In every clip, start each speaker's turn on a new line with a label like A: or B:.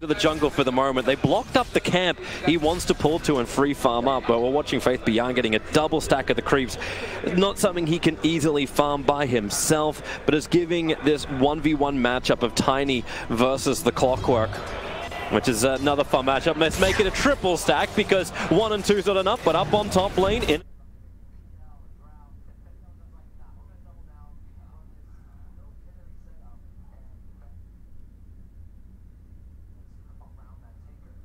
A: to the jungle for the moment. They blocked up the camp. He wants to pull to and free farm up, but we're watching Faith Beyond getting a double stack of the creeps. Not something he can easily farm by himself, but is giving this 1v1 matchup of Tiny versus the Clockwork, which is another fun matchup. Let's make it a triple stack because 1 and 2 is not enough, but up on top lane in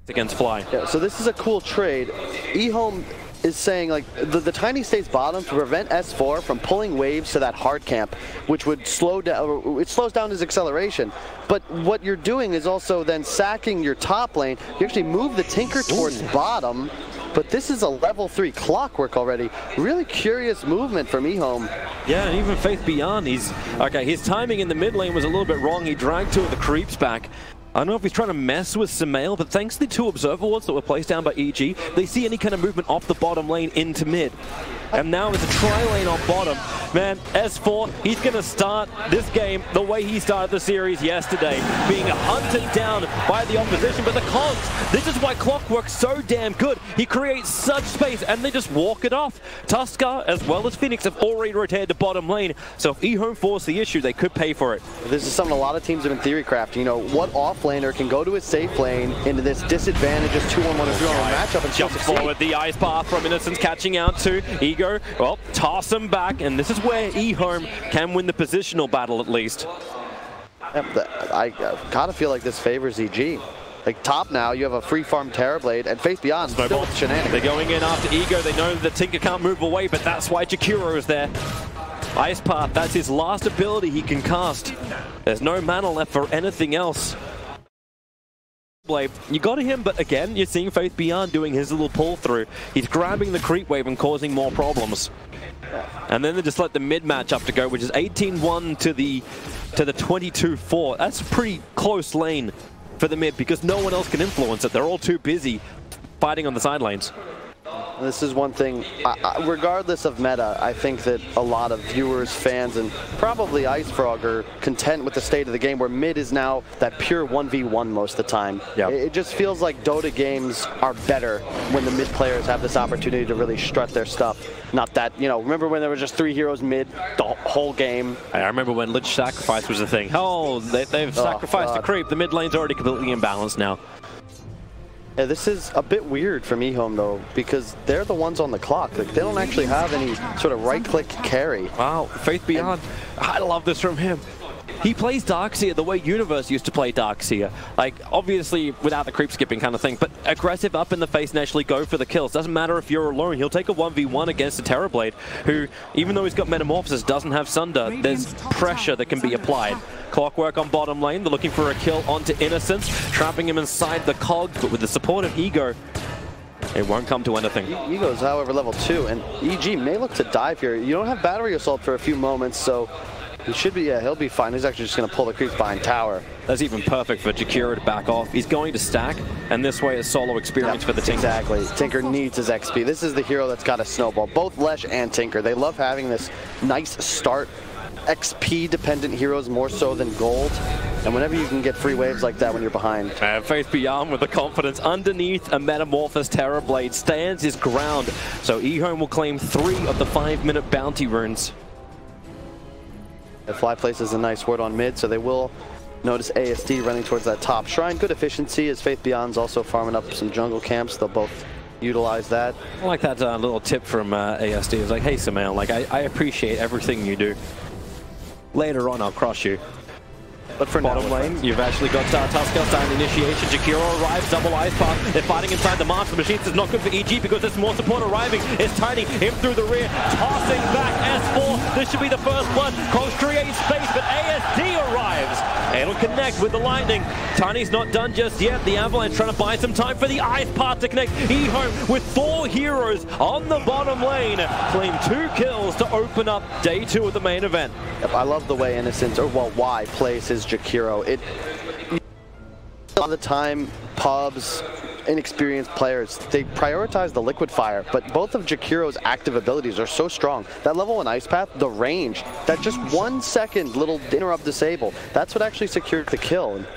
A: against Fly.
B: Yeah, so this is a cool trade. EHOME is saying like the Tiny stays bottom to prevent S4 from pulling waves to that hard camp, which would slow down, it slows down his acceleration. But what you're doing is also then sacking your top lane. You actually move the Tinker towards bottom, but this is a level 3 Clockwork already. Really curious movement from EHOME.
A: Yeah, and even Faith Beyond, his timing in the mid lane was a little bit wrong. He dragged 2 of the creeps back. I don't know if he's trying to mess with Sumail, but thanks to the 2 observer wards that were placed down by EG, they see any kind of movement off the bottom lane into mid. And now it's a tri-lane on bottom. Man, S4, he's going to start this game the way he started the series yesterday, being hunted down by the opposition. But the Cogs, this is why Clockwork's so damn good. He creates such space, and they just walk it off. Tuskar, as well as Phoenix, have already rotated to bottom lane. So if EHOME force the issue, they could pay for it.
B: This is something a lot of teams have been theory crafting. You know, what offlaner can go to his safe lane into this disadvantageous 2-on-1 or 3-on-1 matchup and
A: jump forward, the ice path from Innocence catching out to Ego. Well, toss him back, and this is where EHOME can win the positional battle at least.
B: I gotta feel like this favors EG. Like top now, you have a free farm Terrorblade, and Faith Beyond still with shenanigans.
A: They're going in after Ego. They know that Tinker can't move away, but that's why Jakiro is there. Ice Path, that's his last ability he can cast. There's no mana left for anything else. You got him, but again, you're seeing Faith Beyond doing his little pull through. He's grabbing the creep wave and causing more problems. And then they just let the mid matchup to go, which is 18-1 to the 22-4. That's a pretty close lane for the mid because no one else can influence it. They're all too busy fighting on the side lanes.
B: This is one thing, regardless of meta, I think that a lot of viewers, fans, and probably IceFrog are content with the state of the game where mid is now that pure 1v1 most of the time. Yep. It just feels like Dota games are better when the mid players have this opportunity to really strut their stuff. Not that, you know, remember when there was just 3 heroes mid the whole game?
A: I remember when Lich Sacrifice was a thing. Oh, they've sacrificed the creep. The mid lane's already completely imbalanced now.
B: Yeah, this is a bit weird from EHOME though, because they're the ones on the clock. Like, they don't actually have any sort of right-click carry.
A: Wow, Faith Beyond. I love this from him. He plays Darkseer the way Universe used to play Darkseer. Like, obviously without the creep skipping kind of thing, but aggressive up in the face and actually go for the kills. Doesn't matter if you're alone. He'll take a 1v1 against a Terrorblade, who, even though he's got Metamorphosis, doesn't have Sunder. There's pressure that can be applied. Clockwork on bottom lane. They're looking for a kill onto Innocence, trapping him inside the cogs, but with the support of Ego, it won't come to anything.
B: Ego's, however, level 2, and EG may look to dive here. You don't have Battery Assault for a few moments, so he should be, yeah, he'll be fine. He's actually just going to pull the creeps behind tower.
A: That's even perfect for Jakiro to back off. He's going to stack, and this way is solo experience for the Tinker.
B: Exactly. Tinker needs his XP. This is the hero that's got a snowball. Both Lesh and Tinker, they love having this nice start. XP-dependent heroes more so than gold. And whenever you can get free waves like that when you're behind.
A: Faith Beyond with the confidence underneath a Metamorphosis Terrorblade stands his ground. So EHOME will claim 3 of the 5-minute bounty runes. The
B: Fly places a nice ward on mid, so they will notice ASD running towards that top shrine. Good efficiency as Faith Beyond's also farming up some jungle camps. They'll both utilize that.
A: I like that little tip from ASD. It's like, hey Sumail, like I appreciate everything you do. Later on, I'll cross you.
B: But for
A: bottom lane, you've actually got Tuskar starting initiation. Jakiro arrives, double ice path. They're fighting inside the Master Machines. It's not good for EG because there's more support arriving. It's Tiny, him through the rear, tossing back S4. This should be the first blood. Cogs creates space, but ASD arrives. It'll connect with the lightning. Tiny's not done just yet. The Avalanche trying to buy some time for the ice path to connect. EHOME with 4 heroes on the bottom lane. Claim 2 kills to open up day 2 of the main event.
B: Yep, I love the way Innocence, or well, Y plays his Jakiro. A lot of the time, pubs, inexperienced players, they prioritize the liquid fire, but both of Jakiro's active abilities are so strong. That level 1 ice path, the range, that just 1 second little interrupt disable, that's what actually secured the kill. And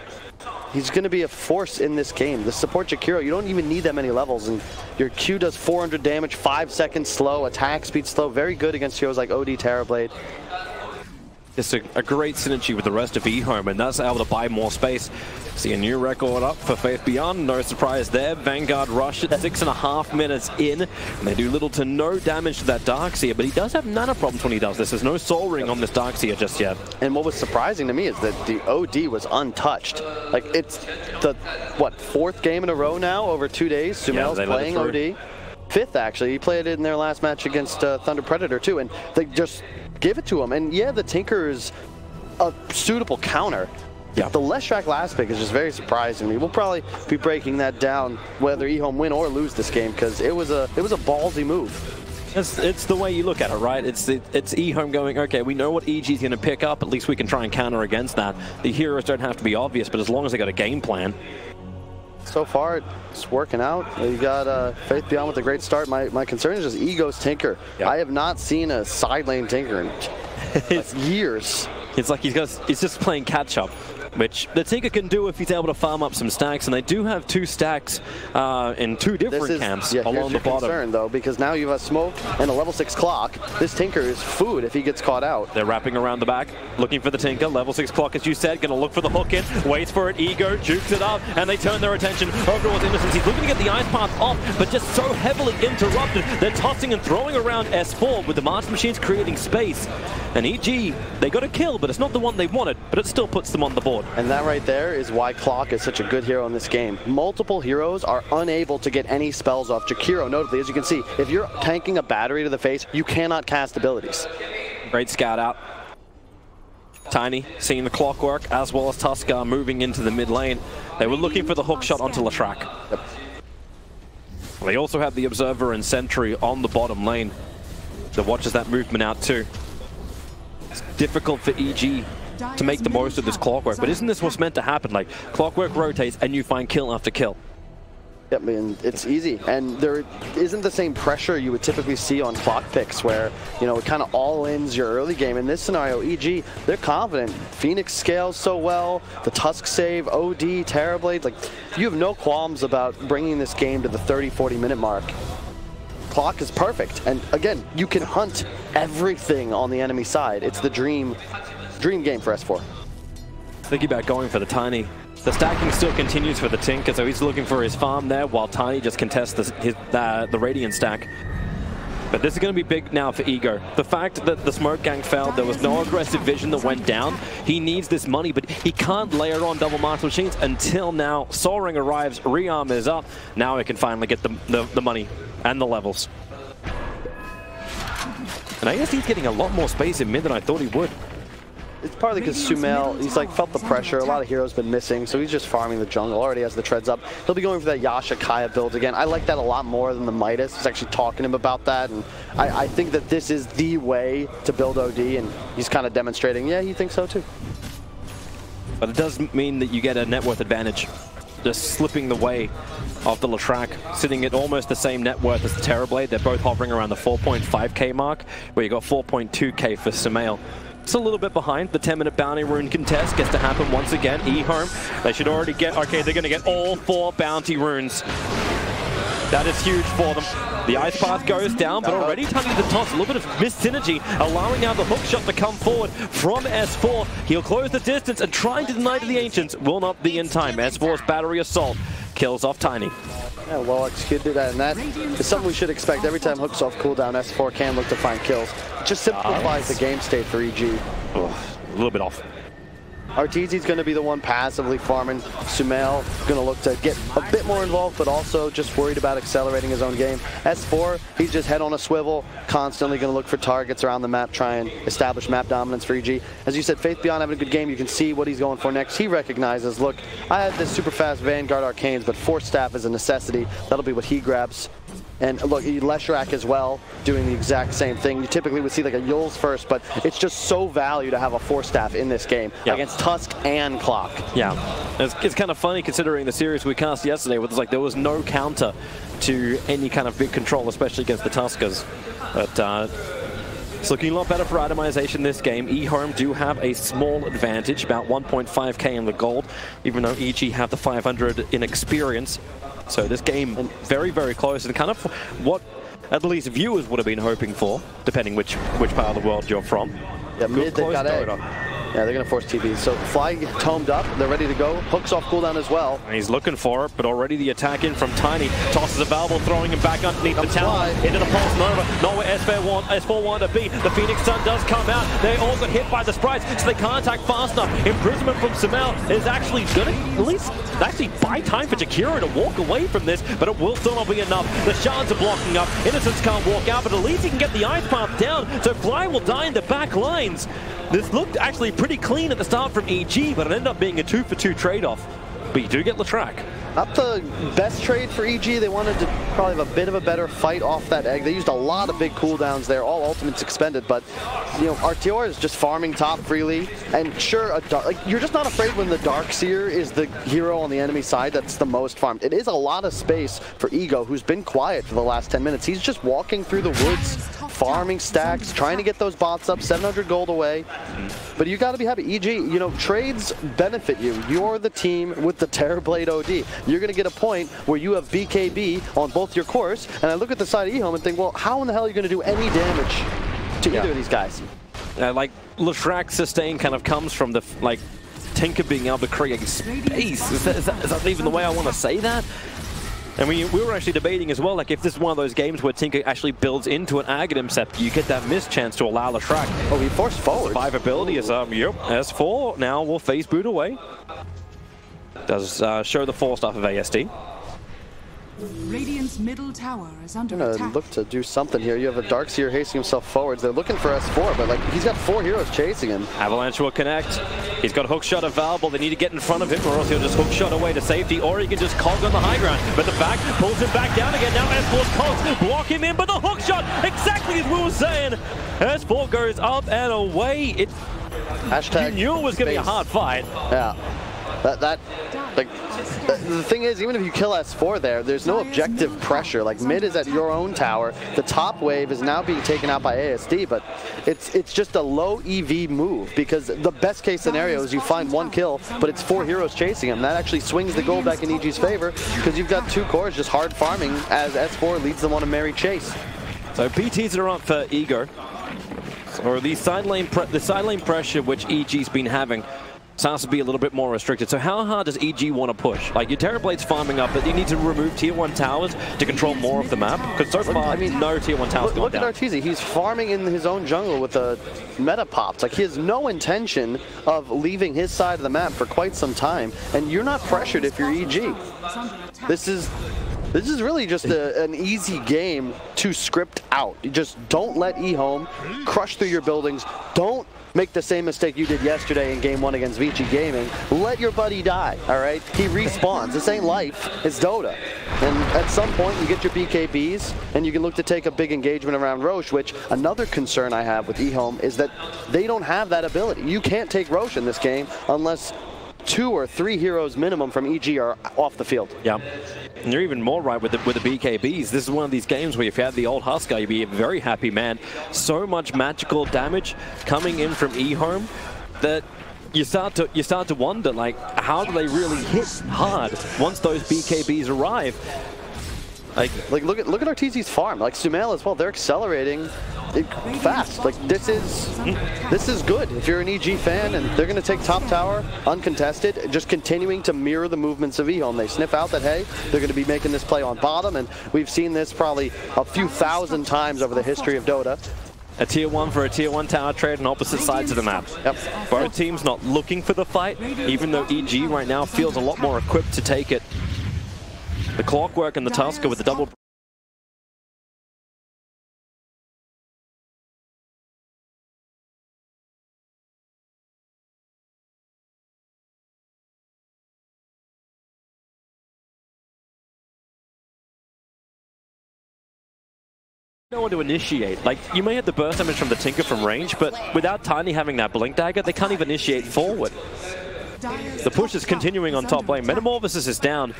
B: he's going to be a force in this game. The support Jakiro, you don't even need that many levels, and your Q does 400 damage, 5 seconds slow, attack speed slow, very good against heroes like OD, Terrorblade.
A: It's a great synergy with the rest of EHOME, and that's able to buy more space. See a new record up for Faith Beyond. No surprise there. Vanguard rush at 6.5 minutes in, and they do little to no damage to that Darkseer, but he does have mana problems when he does this. There's no Soul Ring on this Darkseer just yet. And
B: what was surprising to me is that the OD was untouched. Like, it's the, what, 4th game in a row now over 2 days? Sumel's playing OD. 5th, actually. He played it in their last match against Thunder Predator, too, and they just give it to him. And yeah, the Tinker is a suitable counter.
A: Yeah.
B: The Leshrac last pick is just very surprising to me. We'll probably be breaking that down whether EHOME win or lose this game, because it was a ballsy move.
A: It's the way you look at it, right? It's EHOME going, okay, we know what EG's going to pick up, at least we can try and counter against that. The heroes don't have to be obvious, but as long as they got a game plan.
B: So far, it's working out. You got Faith Beyond with a great start. My concern is just Ego's Tinker. Yeah. I have not seen a side lane Tinker in like years.
A: It's like he's just playing catch up, which the Tinker can do if he's able to farm up some stacks, and they do have 2 stacks in 2 different camps along the bottom.
B: Concern, though, because now you have a smoke and a level 6 clock. This Tinker is food if he gets caught out.
A: They're wrapping around the back, looking for the Tinker. Level 6 clock, as you said, going to look for the hook in, waits for it. Ego jukes it up, and they turn their attention over towards Innocence. He's looking to get the ice path off, but just so heavily interrupted. They're tossing and throwing around S4 with the Master Machines creating space. And EG, they got a kill, but it's not the one they wanted, but it still puts them on the board.
B: And that right there is why Clock is such a good hero in this game. Multiple heroes are unable to get any spells off. Jakiro, notably, as you can see, if you're tanking a battery to the face, you cannot cast abilities.
A: Great scout out. Tiny seeing the clockwork, as well as Tuskar moving into the mid lane. They were looking for the hook shot onto Leshrac.
B: Yep.
A: They also have the Observer and Sentry on the bottom lane that watches that movement out too. It's difficult for EG to make the most of this clockwork, but isn't this what's meant to happen? Like, clockwork rotates and you find kill after kill.
B: Yep, and it's easy, and there isn't the same pressure you would typically see on clock picks where, you know, it kind of all ends your early game. In this scenario, EG, they're confident. Phoenix scales so well, the Tusk save, OD, Terrorblade, like, you have no qualms about bringing this game to the 30-40 minute mark. Clock is perfect, and again, you can hunt everything on the enemy side. It's the dream game for S4.
A: Thinking about going for the Tiny. The stacking still continues for the Tinker, so he's looking for his farm there while Tiny just contests the Radiant stack. But this is going to be big now for Ego. The fact that the smoke gang failed, there was no aggressive vision that went down. He needs this money, but he can't layer on double Master Machines until now. Soul Ring arrives, rearm is up. Now he can finally get the money and the levels. And I guess he's getting a lot more space in mid than I thought he would.
B: It's partly because Sumel, he's like felt the pressure. A lot of heroes been missing, so he's just farming the jungle. Already has the treads up. He'll be going for that Yasha Kaya build again. I like that a lot more than the Midas. He's actually talking to him about that, and I think that this is the way to build OD, and he's kind of demonstrating, yeah, he thinks so too.
A: But it does mean that you get a net worth advantage. Just slipping the way of the Leshrac, sitting at almost the same net worth as the Terrorblade. They're both hovering around the 4.5k mark, where you got 4.2k for Sumail. It's a little bit behind. The 10-minute bounty rune contest gets to happen once again. EHOME, they should already get, okay, they're going to get all 4 bounty runes. That is huge for them. The ice path goes down, but already Tiny the toss, a little bit of missed synergy, allowing now the hook shot to come forward from S4. He'll close the distance, and trying to deny to the Ancients will not be in time. S4's battery assault kills off Tiny.
B: Yeah, well executed, and that is something we should expect. Every time hooks off cooldown, S4 can look to find kills. It just simplifies the game state for EG.
A: Oh, a little bit off.
B: Arteezy's going to be the one passively farming. Sumail going to look to get a bit more involved, but also just worried about accelerating his own game. S4, he's just head on a swivel, constantly going to look for targets around the map, try and establish map dominance for EG. As you said, Faith Beyond having a good game. You can see what he's going for next. He recognizes, look, I had this super fast Vanguard Arcanes, but Force Staff is a necessity. That'll be what he grabs. And look, Leshrac as well, doing the exact same thing. You typically would see like a Yules first, but it's just so value to have a Force Staff in this game against Tusk and Clock.
A: Yeah, it's kind of funny considering the series we cast yesterday, where there was no counter to any kind of big control, especially against the Tuskers. But It's looking a lot better for itemization this game. EHOME do have a small advantage, about 1.5k in the gold, even though EG have the 500 in experience. So this game very, very close, and kind of what at least viewers would have been hoping for, depending which part of the world you're from.
B: Yeah, mid, they've got A. Yeah, they're going to force TVs. So Fly tomed up. They're ready to go. Hooks off cooldown as well.
A: And he's looking for it, but already the attack in from Tiny. Tosses available, throwing him back underneath the tower. Into the Pulse Nova. Not where S4 wanted to be. The Phoenix Sun does come out. They all got hit by the sprites, so they can't attack fast enough. Imprisonment from Sumail is actually going to at least buy time for Jakiro to walk away from this, but it will still not be enough. The shards are blocking up. Innocence can't walk out, but at least he can get the ice path down, so Fly will die in the back lines. This looked actually pretty clean at the start from EG, but it ended up being a 2-for-2 trade-off. But you do get Latrak.
B: Not the best trade for EG. They wanted to probably have a bit of a better fight off that egg. They used a lot of big cooldowns there, all ultimates expended, but you know, Artior is just farming top freely. And sure, you're just not afraid when the Darkseer is the hero on the enemy side that's the most farmed. It is a lot of space for Ego, who's been quiet for the last 10 minutes. He's just walking through the woods, farming stacks, trying to get those bots up, 700 gold away. But you got to be happy. EG, you know, trades benefit you. You're the team with the Terrorblade OD. You're going to get a point where you have BKB on both your cores, and I look at the side of EHOME and think, well, how in the hell are you going to do any damage to either of these guys?
A: Like, Latrak's sustain kind of comes from the, like, Tinker being able to create space. Is that even the way I want to say that? And we were actually debating as well, like if this is one of those games where Tinker actually builds into an Aghanim Scepter, you get that missed chance to allow Latrak.
B: Oh, he forced forward.
A: 5 ability is, yep, S4 now will face boot away. Does show the force off of ASD.
C: Radiant's middle tower is under
B: attack. Gonna look to do something here. You have a Darkseer hasting himself forwards. They're looking for S4, but like he's got 4 heroes chasing him.
A: Avalanche will connect. He's got hookshot available. They need to get in front of him, or else he'll just hookshot away to safety, or he can just cog on the high ground. But the back pulls him back down again. Now S4's cogs block him in, but the hookshot, exactly as we were saying. S4 goes up and away.
B: Hashtag
A: you knew it was going to be a hard fight.
B: Yeah. Like, the thing is, even if you kill S4 there, there's no objective pressure. Like, mid is at your own tower. The top wave is now being taken out by ASD, but it's just a low EV move, because the best case scenario is you find 1 kill, but it's 4 heroes chasing him. That actually swings the goal back in EG's favor, because you've got 2 cores just hard farming as S4 leads them on a merry chase.
A: So PTs are up for Ego, or the side lane pressure which EG's been having starts to be a little bit more restricted. So how hard does EG want to push? Like, your Terrorblade's farming up, but you need to remove tier 1 towers to control more of the map, because so far, I mean, no tier 1 towers going down.
B: Look at Arteezy. He's farming in his own jungle with the meta pops. Like, he has no intention of leaving his side of the map for quite some time, and you're not pressured if you're EG. This is really just an easy game to script out. You just don't let EHOME crush through your buildings. Don't make the same mistake you did yesterday in Game 1 against Vici Gaming. Let your buddy die, all right? He respawns. This ain't life. It's Dota. And at some point, you get your BKBs, and you can look to take a big engagement around Roche, which another concern I have with EHOME is that they don't have that ability. You can't take Roche in this game unless 2 or 3 heroes minimum from EG are off the field.
A: Yeah. And you're even more right with the BKBs. This is one of these games where if you had the old Husker, you'd be a very happy man. So much magical damage coming in from EHOME that you start to wonder, like, how do they really hit hard once those BKBs arrive? Like look at Arteezy's farm. Like Sumail as well, they're accelerating fast. Like this is good if you're an EG fan, and they're going to take top tower uncontested, just continuing to mirror the movements of EHOME. They sniff out that, hey, they're going to be making this play on bottom, and we've seen this probably a few thousand times over the history of Dota. A tier 1 for a tier 1 tower trade on opposite sides of the map.
B: Yep.
A: Both teams not looking for the fight, even though EG right now feels a lot more equipped to take it. The Clockwork and the Tusker with the double. No one to initiate. Like, you may have the burst damage from the Tinker from range, but without Tiny having that Blink Dagger, they can't even initiate forward. The push is continuing on top lane. Metamorphosis is down.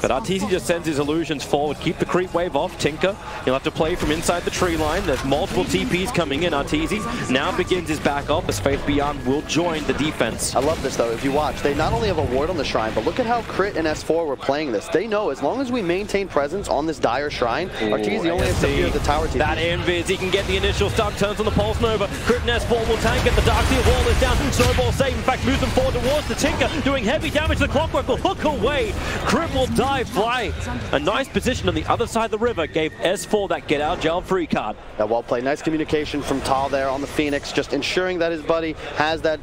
A: But RTZ just sends his illusions forward. Keep the creep wave off. Tinker, he'll have to play from inside the tree line. There's multiple TPs coming in. RTZ now begins his back off as Faith Beyond will join the defense.
B: I love this though. If you watch, they not only have a ward on the shrine, but look at how Crit and S4 were playing this. They know as long as we maintain presence on this dire shrine, RTZ only has to fear the tower TP.
A: That invis, he can get the initial stun, turns on the Pulse Nova. Crit and S4 will tank it. The Darkseer wall is down. Snowball save, in fact, moves them forward towards the Tinker, doing heavy damage. The Clockwork will hook away. Crit will die, fly. A nice position on the other side of the river gave S4 that get out jail free card.
B: Yeah, well played. Nice communication from Tal there on the Phoenix, just ensuring that his buddy has that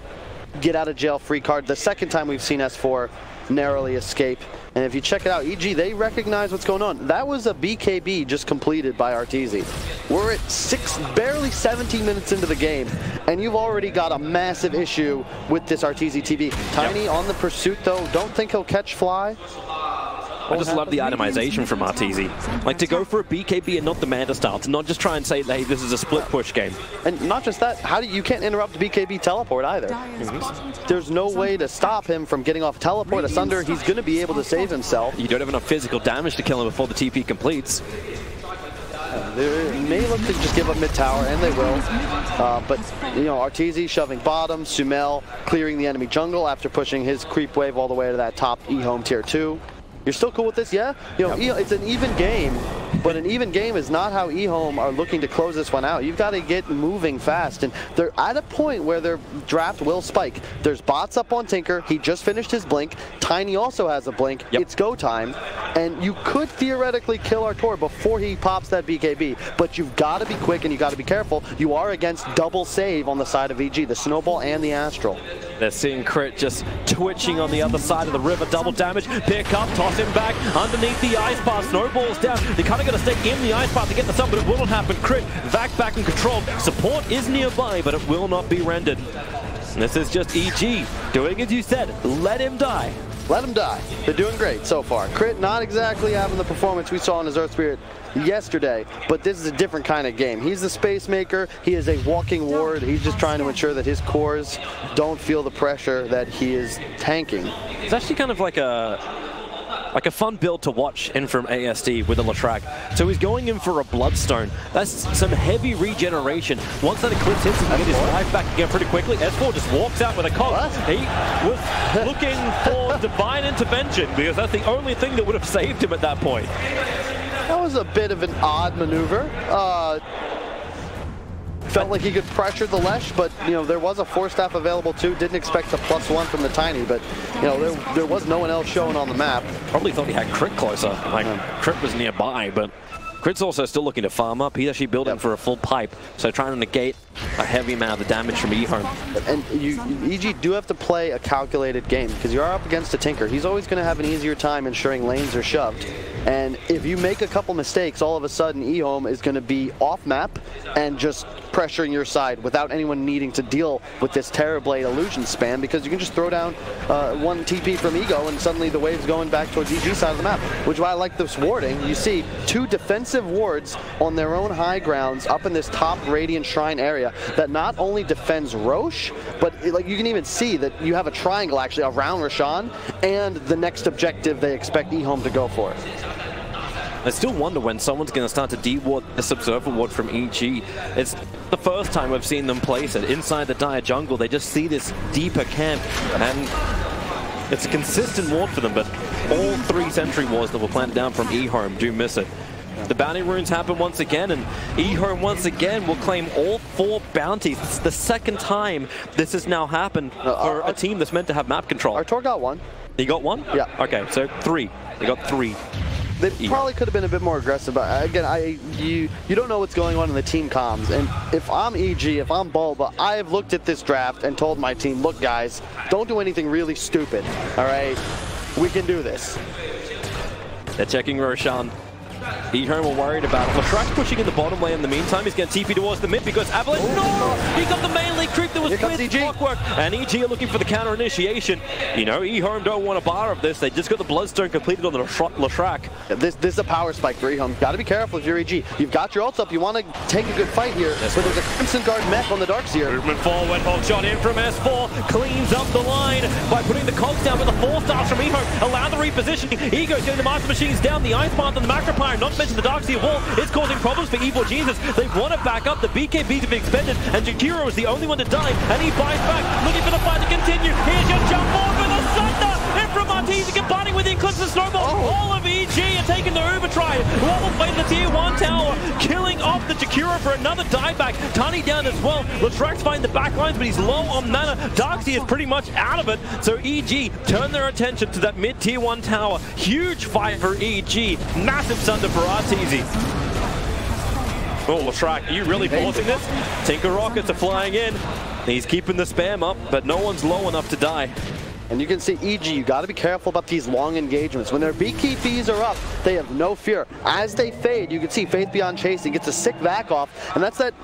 B: get out of jail free card. The second time we've seen S4 narrowly escape. And if you check it out, EG, they recognize what's going on. That was a BKB just completed by RTZ. We're at barely 17 minutes into the game, and you've already got a massive issue with this RTZ TV. Tiny on the pursuit, though. Don't think he'll catch Fly.
A: I just love the itemization from RTZ. Like, to go for a BKB and not the Manta style, to not just try and say, hey, this is a split push game.
B: And not just that, you can't interrupt BKB teleport either. There's no way to stop him from getting off teleport. Asunder, he's going to be able to save himself.
A: You don't have enough physical damage to kill him before the TP completes.
B: They may look to just give up mid-tower, and they will. But, you know, RTZ shoving bottom, Sumail clearing the enemy jungle after pushing his creep wave all the way to that top EHOME tier 2. You're still cool with this? Yeah? You know, it's an even game, but an even game is not how EHOME are looking to close this one out. You've got to get moving fast, and they're at a point where their draft will spike. There's bots up on Tinker. He just finished his blink. Tiny also has a blink. It's go time, and you could theoretically kill Artur before he pops that BKB, but you've got to be quick and you've got to be careful. You are against double save on the side of EG, the Snowball and the Astral.
A: They're seeing Crit just twitching on the other side of the river. Double damage. Pick up, toss him back underneath the ice path. Snowball's down. They kind of got to stay in the ice path to get the stun, but it will not happen. Crit, Vac back in control. Support is nearby, but it will not be rendered. And this is just EG doing as you said. Let him die.
B: Let him die. They're doing great so far. Crit not exactly having the performance we saw in his Earth Spirit yesterday, but this is a different kind of game. He's the space maker. He is a walking ward. He's just trying to ensure that his cores don't feel the pressure that he is tanking.
A: It's actually kind of like a fun build to watch in from ASD with a Latrak. So he's going in for a Bloodstone. That's some heavy regeneration. Once that Eclipse hits, he can get his life back again pretty quickly. S4 just walks out with a cog. He was looking for divine intervention because that's the only thing that would have saved him at that point.
B: That was a bit of an odd maneuver. Felt like he could pressure the Lesh, but you know there was a Force Staff available too. Didn't expect a +1 from the Tiny, but you know there was no one else shown on the map.
A: Probably thought he had Crit closer. Like Crit was nearby, but Crit's also still looking to farm up. He's actually building for a full pipe, so trying to negate a heavy amount of the damage from EHOME.
B: And EG do have to play a calculated game because you are up against a Tinker. He's always going to have an easier time ensuring lanes are shoved. And if you make a couple mistakes, all of a sudden EHOME is going to be off map and just pressuring your side without anyone needing to deal with this Terrorblade illusion spam, because you can just throw down one TP from Ego and suddenly the wave's going back towards EG side of the map, which is why I like this warding. You see two defensive wards on their own high grounds up in this top Radiant Shrine area that not only defends Roche, but like you can even see that you have a triangle actually around Roshan and the next objective they expect EHOME to go for.
A: I still wonder when someone's going to start to de-ward this Observer ward from EG. It's the first time I've seen them place it. Inside the dire jungle, they just see this deeper camp, and it's a consistent ward for them, but all three sentry wards that were planted down from EHOME do miss it. The bounty runes happen once again, and EHOME once again will claim all 4 bounties. It's the second time this has now happened for a team that's meant to have map control.
B: Artur got 1.
A: He got 1?
B: Yeah.
A: Okay, so 3. They got 3.
B: They probably could have been a bit more aggressive, but again, you don't know what's going on in the team comms. And if I'm EG, if I'm Bulba, I have looked at this draft and told my team, look guys, don't do anything really stupid, all right? We can do this.
A: They're checking Roshan. EHOME are worried about it. Leshrac pushing in the bottom lane in the meantime. He's going to TP towards the mid because Avalanche. No! He got the melee creep that was with clockwork. And EG are looking for the counter initiation. You know, EHOME don't want a bar of this. They just got the Bloodstone completed on the Leshrac.
B: This is a power spike for EHOME. Got to be careful if you're EG. You've got your ults up. You want to take a good fight here. But there's a Crimson Guard mech on the Darkseer.
A: Movement forward. Hog shot in from S4. Cleans up the line by putting the cogs down with the 4 stars from EHOME. Allow the repositioning. Ego's getting the Master Machines down. The Ice Path and the Macropyre. Not to mention the Darkseer wall. It's causing problems for Evil Jesus. They want to back up. The BKBs have been expended. And Jakiro is the only one to die. And he buys back. Looking for the fight to continue. Here's your jump forward with a Sunder. In from Martese combining with the Eclipse and Snowball. All of EG are taking the Overtry. Level play the tier 1 tower. Killing off the Jakiro for another dieback. Tani down as well. Lathrac's finding the back lines, but he's low on mana. Darkseer is pretty much out of it. So EG turn their attention to that mid tier 1 tower. Huge fight for EG. Massive Sunder for Arteezy. Oh, Leshrac, are you really forcing this? Tinker Rockets are flying in. He's keeping the spam up, but no one's low enough to die.
B: And you can see EG, you got to be careful about these long engagements. When their BKBs are up, they have no fear. As they fade, you can see Faith Beyond Chasing gets a sick back off, and that's that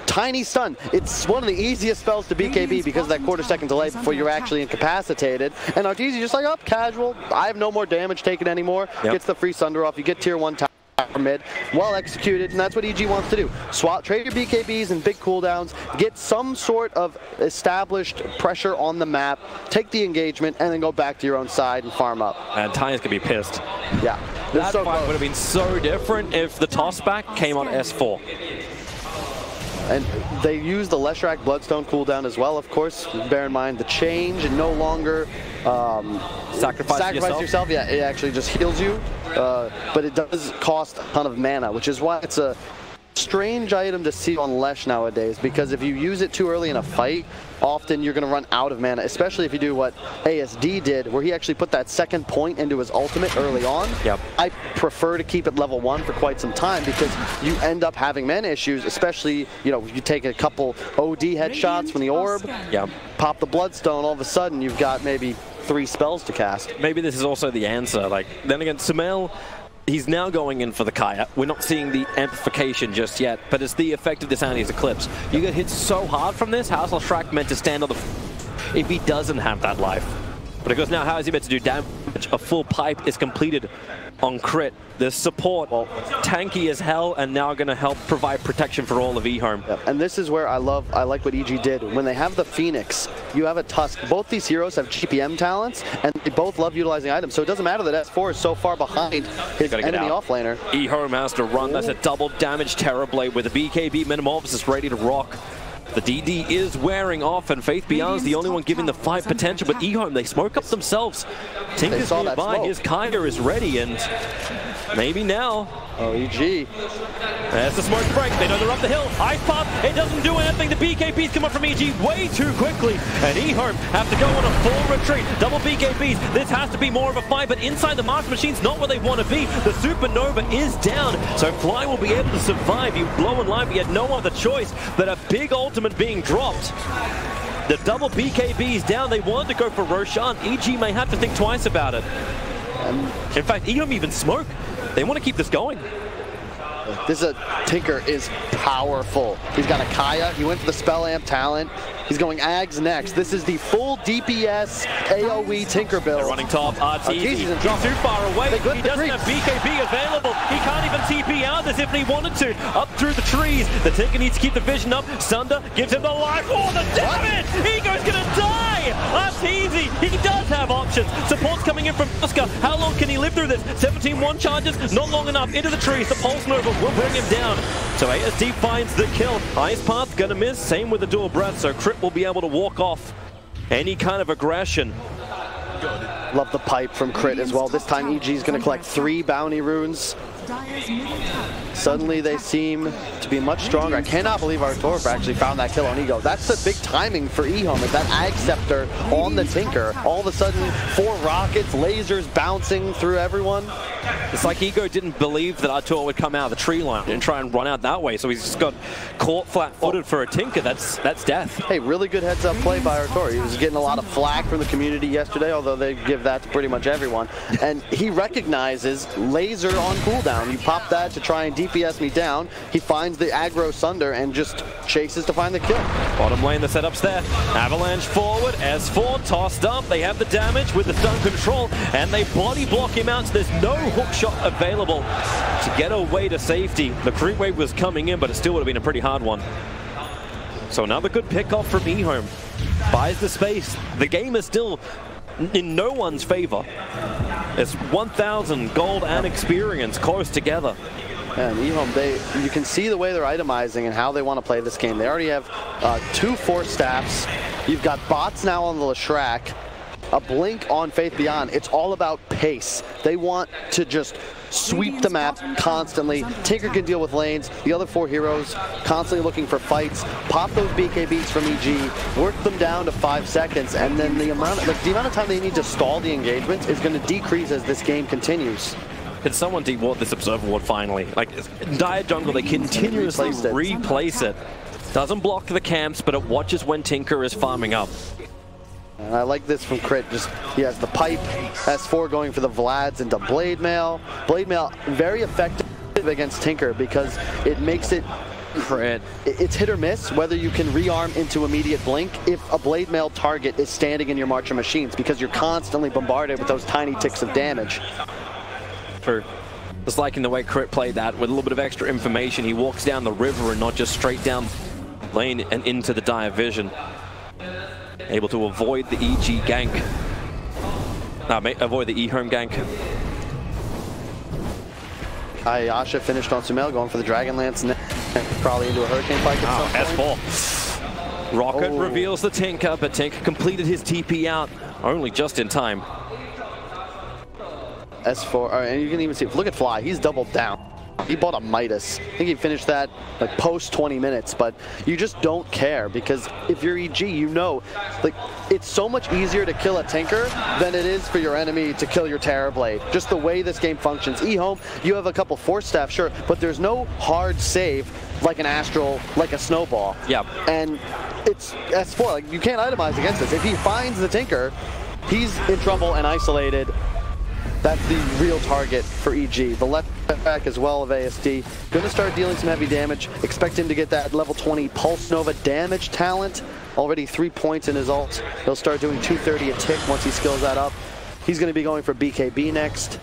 B: tiny stun. It's one of the easiest spells to BKB because of that quarter-second delay before you're actually incapacitated. And Arteezy just like, oh, casual. I have no more damage taken anymore. Gets the free Sunder off. You get tier 1 tower mid, well executed, and that's what EG wants to do. Swap, trade your BKBs and big cooldowns, get some sort of established pressure on the map, take the engagement, and then go back to your own side and farm up.
A: And Ty's gonna be pissed.
B: Yeah.
A: That fight would have been so different if the tossback came on S4.
B: And they use the Leshrac Bloodstone cooldown as well, of course. Bear in mind the change and no longer
A: sacrifice
B: yourself. Yeah, it actually just heals you. But it does cost a ton of mana, which is why it's a strange item to see on Lesh nowadays, because if you use it too early in a fight, often you're going to run out of mana, especially if you do what ASD did, where he actually put that second point into his ultimate early on.
A: Yep.
B: I prefer to keep it level 1 for quite some time because you end up having mana issues, especially, you know, you take a couple OD headshots from the orb, pop the Bloodstone, all of a sudden you've got maybe 3 spells to cast.
A: Maybe this is also the answer. Like, then again, Sumail, he's now going in for the Kaya. We're not seeing the amplification just yet, but it's the effect of this Annie's Eclipse. You get hit so hard from this, how's Leshrac meant to stand on the if he doesn't have that life? But because now, how is he meant to do damage? A full pipe is completed on crit. There's support, tanky as hell, and now going to help provide protection for all of EHOME.
B: Yep. And this is where I like what EG did. When they have the Phoenix, you have a Tusk. Both these heroes have GPM talents, and they both love utilizing items. So it doesn't matter that S4 is so far behind his enemy offlaner.
A: EHOME has to run. That's a double damage Terrorblade with a BKB Metamorphosis ready to rock. The DD is wearing off, and Faith Beyond's the only one giving the fight potential, but EHOME, they smoke up themselves. Tinker's nearby, his Kaya is ready, and maybe now.
B: Oh, EG.
A: There's the smoke break. They know they're up the hill. Ice Pop, it doesn't do anything. The BKBs come up from EG way too quickly, and EHOME have to go on a full retreat. Double BKBs. This has to be more of a fight, but inside the Master Machine's not where they want to be. The Supernova is down, so Fly will be able to survive. You blow in line, but you had no other choice but a big ultimate being dropped. The double BKBs down. They wanted to go for Roshan. EG may have to think twice about it. In fact, EHOME even smoke. They want to keep this going.
B: This Tinker is powerful. He's got a Kaya. He went for the Spell Amp talent. He's going Ags next. This is the full DPS AoE Tinker build.
A: They're running top. Arteezy. He's too far away. He doesn't have BKB available. He can't even TP out this if he wanted to. Up through the trees. The Tinker needs to keep the vision up. Sunder gives him the life. Oh, the damage! Ego's going to die! Arteezy, he does have options. Support's coming in from Oscar. How long can he live through this? 17-1 charges, not long enough. Into the trees. The Pulse Nova will bring him down. So ASD finds the kill. Ice Path gonna miss. Same with the dual breath. So Crit will be able to walk off any kind of aggression.
B: Love the pipe from Crit as well. This time EG is going to collect 3 bounty runes. Suddenly they seem to be much stronger. I cannot believe Artorp actually found that kill on Ego. That's the big timing for EHOME, is that Ag Scepter on the Tinker. All of a sudden, 4 rockets, lasers bouncing through everyone.
A: It's like Ego didn't believe that Artur would come out of the tree line and try and run out that way, so he's just got caught flat-footed for a Tinker. That's death.
B: Hey, really good heads-up play by Artur. He was getting a lot of flack from the community yesterday, although they give that to pretty much everyone. And he recognizes laser on cooldown. down. You pop that to try and DPS me down. He finds the aggro Sunder and just chases to find the kill.
A: Bottom lane, the setup's there. Avalanche forward, S4 tossed up. They have the damage with the stun control, and they body block him out, so there's no hook shot available to get away to safety. The creep wave was coming in, but it still would have been a pretty hard one. So another good pick off from EHOME. Buys the space. The game is still in no one's favor. It's 1,000 gold and experience close together.
B: And EHOME, you can see the way they're itemizing and how they want to play this game. They already have 2 Force Staffs. You've got bots now on the Leshrac, a blink on Faith Beyond. It's all about pace. They want to just sweep the map constantly. Tinker can deal with lanes. The other 4 heroes constantly looking for fights. Pop those BKBs from EG, work them down to 5 seconds, and then the amount of time they need to stall the engagement is going to decrease as this game continues.
A: Can someone deward this Observer Ward finally? Like, in Dire Jungle, they continuously replace it. Doesn't block the camps, but it watches when Tinker is farming up.
B: And I like this from Crit. Just he has the pipe, S4 going for the Vlads into Blade Mail. Blade Mail very effective against Tinker because it makes it
A: Crit.
B: It's hit or miss whether you can rearm into immediate blink if a Blade Mail target is standing in your Marcher machines, because you're constantly bombarded with those tiny ticks of damage.
A: True. Just liking the way Crit played that with a little bit of extra information. He walks down the river and not just straight down lane and into the Dire vision. Able to avoid the EG gank. Avoid the EHOME gank.
B: Ayasha finished on Sumail, going for the Dragonlance next. Probably into a Hurricane Pike at some point.
A: S4. Rocket reveals the Tinker, but Tinker completed his TP out only just in time.
B: S4, and you can even see, look at Fly, he's doubled down. He bought a Midas. I think he finished that like post 20 minutes, but you just don't care because if you're EG, you know, like it's so much easier to kill a Tinker than it is for your enemy to kill your Terrorblade. Just the way this game functions. EHOME, you have a couple Force Staff, sure, but there's no hard save like an Astral, like a Snowball.
A: Yeah.
B: And it's S4, like you can't itemize against this. If he finds the Tinker, he's in trouble and isolated. That's the real target for EG. The left back as well of ASD. Going to start dealing some heavy damage. Expect him to get that level 20 Pulse Nova damage talent. Already 3 points in his ult. He'll start doing 230 a tick once he skills that up. He's going to be going for BKB next.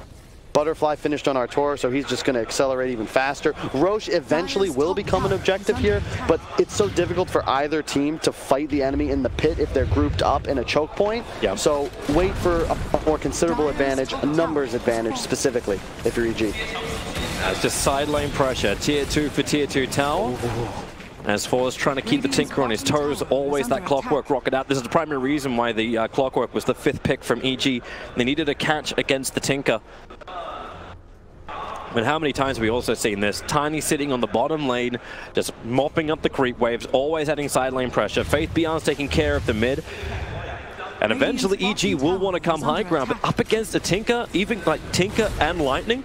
B: Butterfly finished on Artor, so he's just going to accelerate even faster. Roche eventually will become an objective here, but it's so difficult for either team to fight the enemy in the pit if they're grouped up in a choke point.
A: Yep.
B: So wait for a more considerable advantage, a numbers advantage specifically, if you're EG.
A: That's just side lane pressure. Tier 2 for Tier 2 tower. S4 is trying to keep the Tinker on his toes. Always that Clockwork rocket out. This is the primary reason why the Clockwork was the 5th pick from EG. They needed a catch against the Tinker. But how many times have we also seen this? Tiny sitting on the bottom lane, just mopping up the creep waves, always adding side lane pressure. Faith Beyond's taking care of the mid. And eventually EG will want to come high ground, but up against a Tinker, even like Tinker and Lightning,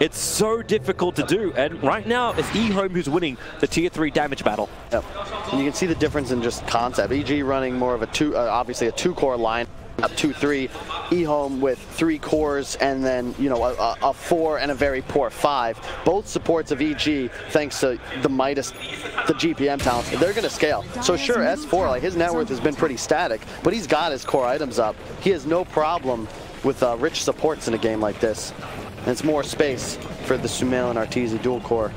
A: it's so difficult to do. And right now, it's EHOME who's winning the Tier 3 damage battle.
B: Yep. And you can see the difference in just concept. EG running more of a obviously a 2-core line. Up 2-3, EHOME with 3 cores and then, you know, a 4 and a very poor 5. Both supports of EG, thanks to the Midas, the GPM talents, they're going to scale. So sure, S4, like his net worth has been pretty static, but he's got his core items up. He has no problem with rich supports in a game like this. And it's more space for the Sumail and Arteezy dual core.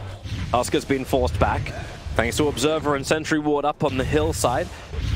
A: Oscar's been forced back, thanks to Observer and Sentry Ward up on the hillside.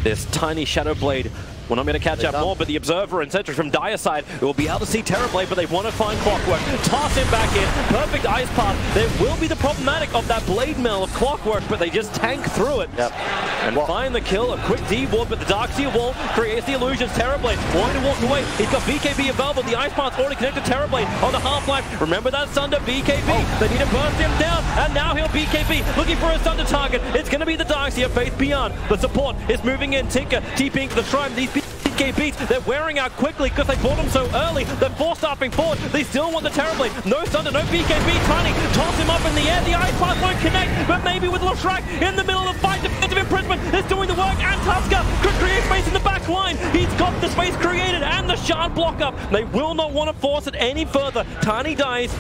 A: This tiny Shadow Blade. We're not going to catch up more, but the Observer and Sentry from Dire side will be able to see Terrorblade, but they want to find Clockwork. Toss him back in. Perfect ice path. There will be the problematic of that Blade Mail of Clockwork, but they just tank through it.
B: Yep.
A: And find the kill. A quick D-ward, but the Darkseer wall creates the illusions. Terrorblade wanting to walk away. He's got BKB available. The ice path's already connected to Terrorblade on the half-life. Remember that Sunder BKB. They need to burst him down, and now he'll BKB. Looking for a Sunder target. It's going to be the Darkseer. Faith Beyond. The support is moving in. Tinker TPing to the Shrine. These BKBs, they're wearing out quickly because they bought them so early. They're force-staffing forward. They still want the Terrorblade. No Thunder, no BKB. Tiny, toss him up in the air. The ice path won't connect, but maybe with Leshrac in the middle of the fight. Defensive imprisonment is doing the work, and Tusker could create space in the back line. He's got the space created and the shard block up. They will not want to force it any further. Tiny dies.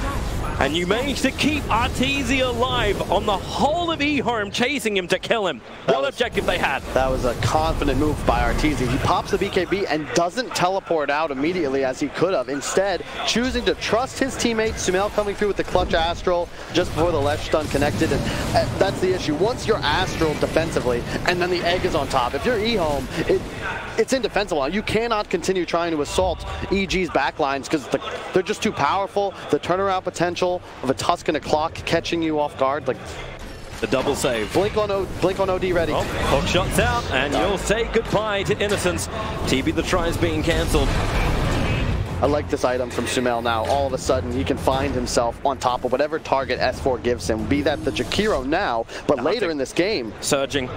A: and you managed to keep Arteezy alive on the whole of EHOME, chasing him to kill him. What objective they had?
B: That was a confident move by Arteezy. He pops the BKB and doesn't teleport out immediately as he could have. Instead, choosing to trust his teammate, Sumail coming through with the clutch Astral just before the ledge stun connected. And that's the issue. Once you're Astral defensively, and then the egg is on top, if you're EHOME, it's indefensible. You cannot continue trying to assault EG's backlines because they're just too powerful. The turnaround potential of a Tusk and a Clock catching you off guard, like
A: the double save.
B: Blink on OD ready.
A: Oh, hook shots out, and you'll say goodbye to Innocence. TB the try is being cancelled.
B: I like this item from Sumail now. All of a sudden, he can find himself on top of whatever target S4 gives him, be that the Jakiro now, but later in this game.
A: Surging.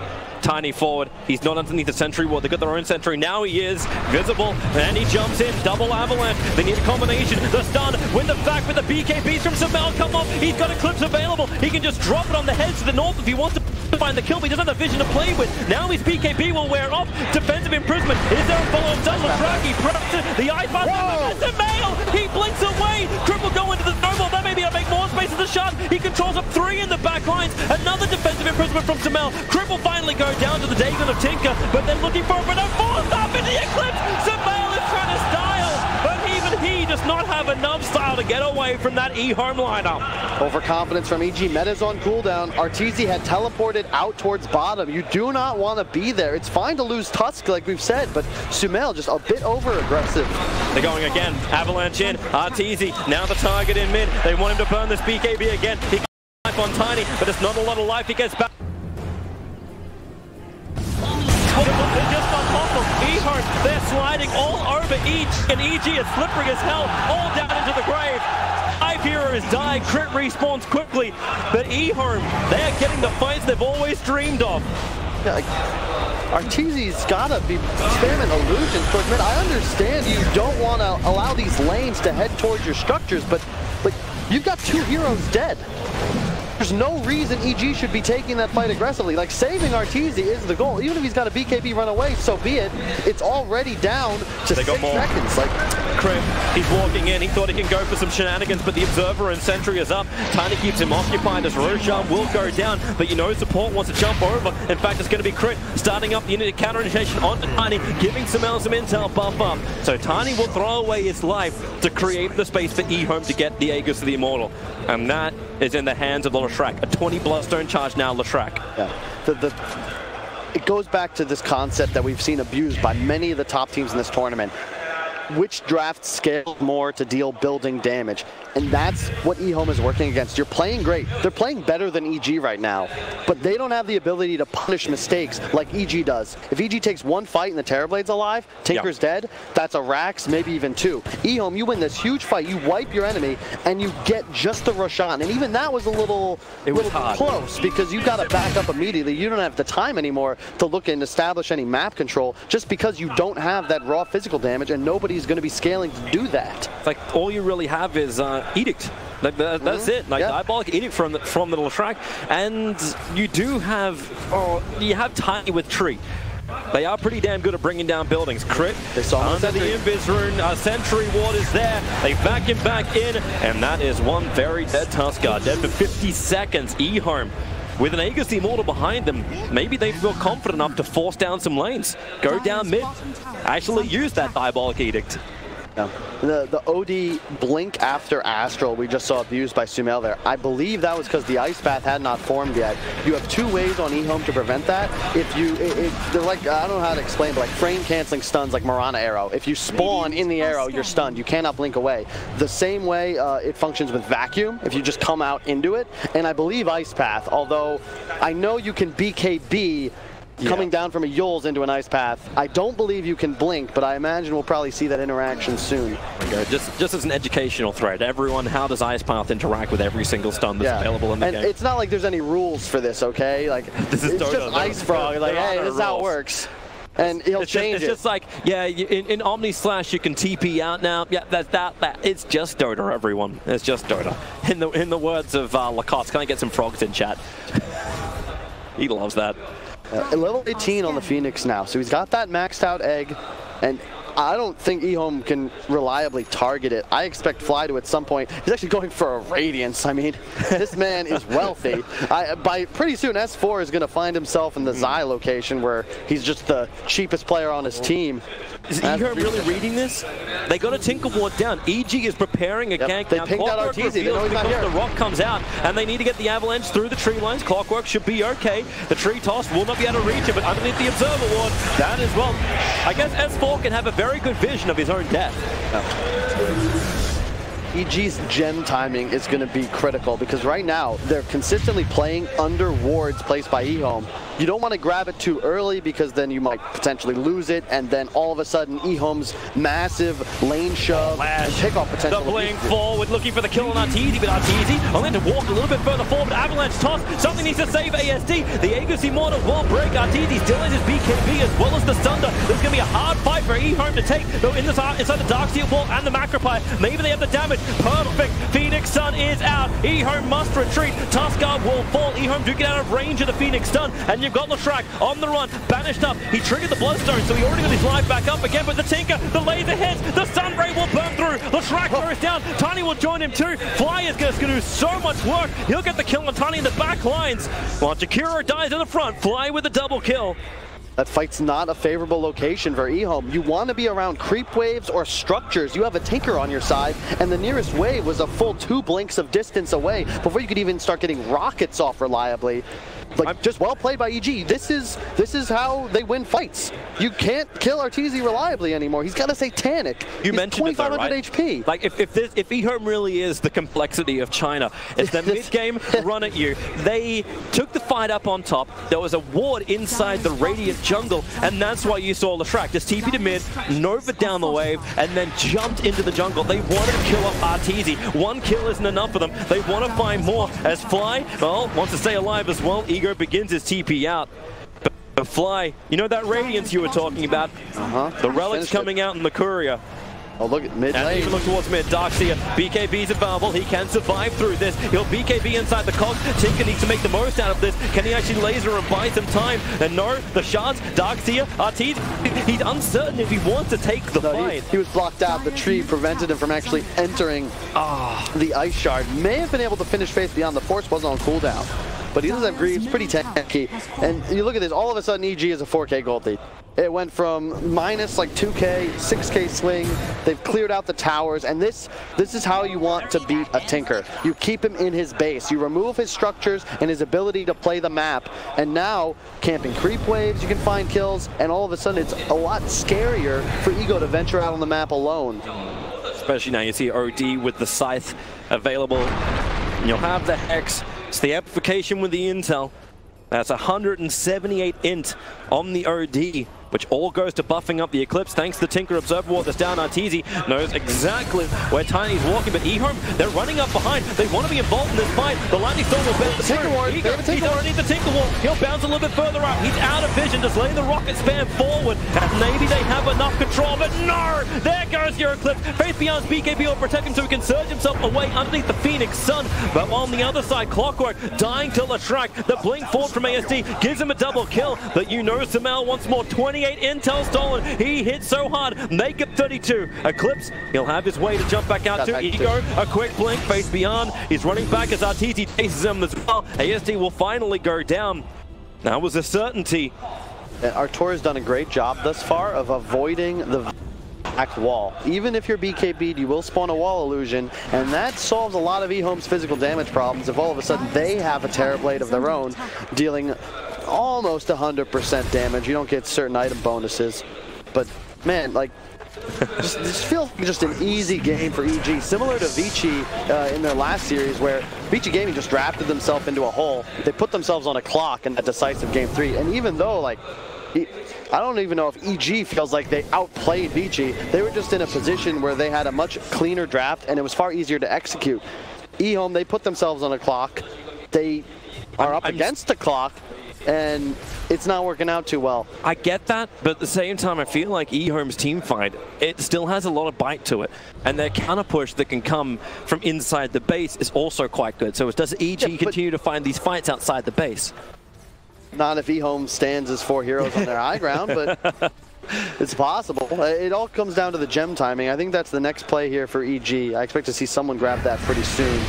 A: Tiny forward. He's not underneath the sentry wall. They've got their own sentry. Now he is visible, and he jumps in. Double avalanche. They need a combination. The stun with the fact with the BKBs from Sumail come off. He's got Eclipse available. He can just drop it on the heads to the north if he wants to find the kill, but he doesn't have the vision to play with. Now his BKB will wear off. Defensive imprisonment. Is there a follow-up? He preps it. The ice pass. Sumail! He blinks away. Cripple go into the snowball. That may be to make more space in the shot. He controls up 3 in the back lines. Another defensive imprisonment from Sumail. Cripple finally goes down to the Dagon of Tinker, but they're looking for a forced up in the Eclipse. Sumail is trying to style, but even he does not have enough style to get away from that EHOME lineup.
B: Overconfidence from EG. Meta's on cooldown. Arteezy had teleported out towards bottom. You do not want to be there. It's fine to lose Tusk, like we've said, but Sumail just a bit over-aggressive.
A: They're going again. Avalanche in. Arteezy now the target in mid. They want him to burn this BKB again. He gets life on Tiny, but it's not a lot of life. He gets back. They're just on top of EHOME. They're sliding all over EG, and EG is slippery as hell, all down into the grave. 5 heroes die, crit respawns quickly, but EHOME, they are getting the fights they've always dreamed of.
B: Yeah, like, Arteezy's gotta be spamming illusions towards mid. I understand you don't want to allow these lanes to head towards your structures, but like, you've got 2 heroes dead. There's no reason EG should be taking that fight aggressively. Like, saving Arteezy is the goal. Even if he's got a BKB run away, so be it. It's already down to 6 seconds. Like,
A: Crib, he's walking in. He thought he can go for some shenanigans, but the Observer and Sentry is up. Tiny keeps him occupied as Roshan will go down, but you know support wants to jump over. In fact, it's going to be Crit starting up the unit counter-initiation onto Tiny, giving Sumail some intel buff up. So Tiny will throw away his life to create the space for EHOME to get the Aegis of the Immortal. And that is in the hands of Leshrac. A 20 Bloodstone charge now, Leshrac.
B: Yeah. It goes back to this concept that we've seen abused by many of the top teams in this tournament. Which draft scaled more to deal building damage? And that's what EHOME is working against. You're playing great. They're playing better than EG right now, but they don't have the ability to punish mistakes like EG does. If EG takes 1 fight and the Terrorblade's alive, Tinker's dead, that's a Rax, maybe even 2. EHOME, you win this huge fight, you wipe your enemy, and you get just the Roshan. And even that was a little close because you got to back up immediately. You don't have the time anymore to look and establish any map control just because you don't have that raw physical damage, and nobody's going to be scaling to do that.
A: It's like all you really have is Edict. Like that's it. Like Diabolic Edict from the Leshrac, and you do have you have Tiny with Tree. They are pretty damn good at bringing down buildings. Crit under the Invis rune. Sentry ward is there. They back him back in, and that is one very dead Tuskar. Dead for 50 seconds. EHOME with an Aegis the Immortal behind them, maybe they feel confident enough to force down some lanes. Go down mid. Actually use that Diabolic Edict.
B: Yeah. The OD blink after Astral we just saw abused by Sumail there. I believe that was because the Ice Path had not formed yet. You have 2 ways on EHOME to prevent that. If you, they're like, I don't know how to explain, but like frame canceling stuns like Mirana Arrow. If you spawn in the arrow, you're stunned. You cannot blink away. The same way it functions with Vacuum, if you just come out into it. And I believe Ice Path, although I know you can BKB coming down from a Yules into an Ice Path. I don't believe you can blink, but I imagine we'll probably see that interaction soon.
A: Just as an educational thread, everyone, how does Ice Path interact with every single stun that's available in the game? And
B: it's not like there's any rules for this, okay? Like, it's just Ice Frog. Like, hey, this is how it works. And he'll change it.
A: It's just like, yeah, in Omni Slash you can TP out now. Yeah, that. It's just Dota, everyone. It's just Dota. In the words of Lacoste, can I get some frogs in chat? He loves that.
B: Level 18 on the Phoenix now, so he's got that maxed out egg, and I don't think EHOME can reliably target it. I expect Fly to at some point. He's actually going for a Radiance. I mean, this man is wealthy. By pretty soon, S4 is going to find himself in the Zai location where he's just the cheapest player on his team.
A: Is EHOME really reading this? They got a Tinker Ward down. EG is preparing a gank.
B: They pinged out Arteezy. They know he's not here.
A: The rock comes out, and they need to get the Avalanche through the tree lines. Clockwork should be okay. The tree toss will not be able to reach it, but underneath the Observer Ward, that as well. I guess S4 can have a very good vision of his own death.
B: EG's gem timing is going to be critical because right now they're consistently playing under wards placed by EHOME. You don't want to grab it too early because then you might potentially lose it, and then all of a sudden EHOME's massive lane shove and pickoff potential.
A: Doubling forward, looking for the kill on Arteezy, but Arteezy only to walk a little bit further forward. Avalanche toss, something needs to save ASD. The Aegis Immortal will break. Arteezy still in his BKB as well as the Sunder. There's going to be a hard fight for EHOME to take, though inside the Darksteel Wall and the Macropie. Maybe they have the damage. Perfect. Phoenix Sun is out. EHOME must retreat. Tuskar will fall. EHOME do get out of range of the Phoenix Sun, and you've got Leshrac on the run, banished up. He triggered the Bloodstone, so he already got his life back up again, but the Tinker, the laser hits, the Sunray will burn through. Leshrac goes down. Tiny will join him too. Fly is going to do so much work. He'll get the kill on Tiny in the back lines, while Jakiro dies in the front. Fly with a double kill.
B: That fight's not a favorable location for EHOME. You want to be around creep waves or structures. You have a Tinker on your side, and the nearest wave was a full 2 blinks of distance away before you could even start getting rockets off reliably. Like, just well played by EG. This is how they win fights. You can't kill Arteezy reliably anymore. He's got a Satanic.
A: You mentioned it though, right?
B: 2500 HP.
A: Like, if EHOME really is the complexity of China, it's the mid-game run at you. They took the fight up on top. There was a ward inside the Radiant jungle, and that's why you saw Leshrac just TP to mid, Nova down the wave, and then jumped into the jungle. They wanted to kill off Arteezy. 1 kill isn't enough for them. They want to find more. As Fly, well, wants to stay alive as well. Ego begins his TP out. But Fly, you know that Radiance you were talking about? The Relic's coming out in the Courier.
B: Oh, look at mid lane.
A: And even look towards mid. Darkseer, BKB's available. He can survive through this. He'll BKB inside the cogs. Tinker needs to make the most out of this. Can he actually laser and buy some time? And no, the shards, Darkseer, Arteezy, he's uncertain if he wants to take the fight.
B: He was blocked out. The tree prevented him from actually entering the Ice Shard. May have been able to finish Faith Beyond. The Force wasn't on cooldown. But he doesn't have Greaves, pretty tanky. And you look at this, all of a sudden EG is a 4K gold lead. It went from minus like 2K, 6K swing. They've cleared out the towers, and this is how you want to beat a Tinker. You keep him in his base. You remove his structures and his ability to play the map. And now, camping creep waves, you can find kills, and all of a sudden it's a lot scarier for Ego to venture out on the map alone.
A: Especially now you see OD with the Scythe available. And you'll have the Hex. It's the amplification with the intel. That's 178 int on the OD, which all goes to buffing up the Eclipse. Thanks to the Tinker Observer Ward that's down. Arteezy knows exactly where Tiny's walking, but EHOME, they're running up behind. They want to be involved in this fight. The Lightning Storm will bounce through. He doesn't need the Tinker Ward. He'll bounce a little bit further out. He's out of vision, just laying the rocket spam forward. And maybe they have enough control, but no! There goes your Eclipse. Faith Beyond's BKB will protect him so he can surge himself away underneath the Phoenix Sun. But on the other side, Clockwork dying to Leshrac. The blink forward from ASD gives him a double kill, but you know Samel once more. 28 intel stolen. He hit so hard. Make it 32. Eclipse, he'll have his way to jump back out to Ego. A quick blink, Face Beyond. He's running back as Arteezy chases him as well. ASD will finally go down. That was a certainty.
B: And Artur has done a great job thus far of avoiding the back wall. Even if you're BKB'd, you will spawn a wall illusion, and that solves a lot of EHOME's physical damage problems if all of a sudden they have a Terrorblade of their own, dealing almost 100% damage. You don't get certain item bonuses, but man, like, just feels like just an easy game for EG, similar to Vici in their last series, where Vici Gaming just drafted themselves into a hole. They put themselves on a clock in that decisive game 3, and even though, like, I don't even know if EG feels like they outplayed Vici. They were just in a position where they had a much cleaner draft, and it was far easier to execute. EHOME, they put themselves on a clock. They are up against the clock, and it's not working out too well.
A: I get that, but at the same time, I feel like EHOME's team fight, it still has a lot of bite to it. And their counter push that can come from inside the base is also quite good. So does EG continue to find these fights outside the base?
B: Not if EHOME stands as 4 heroes on their high ground, but It's possible. It all comes down to the gem timing. I think that's the next play here for EG. I expect to see someone grab that pretty soon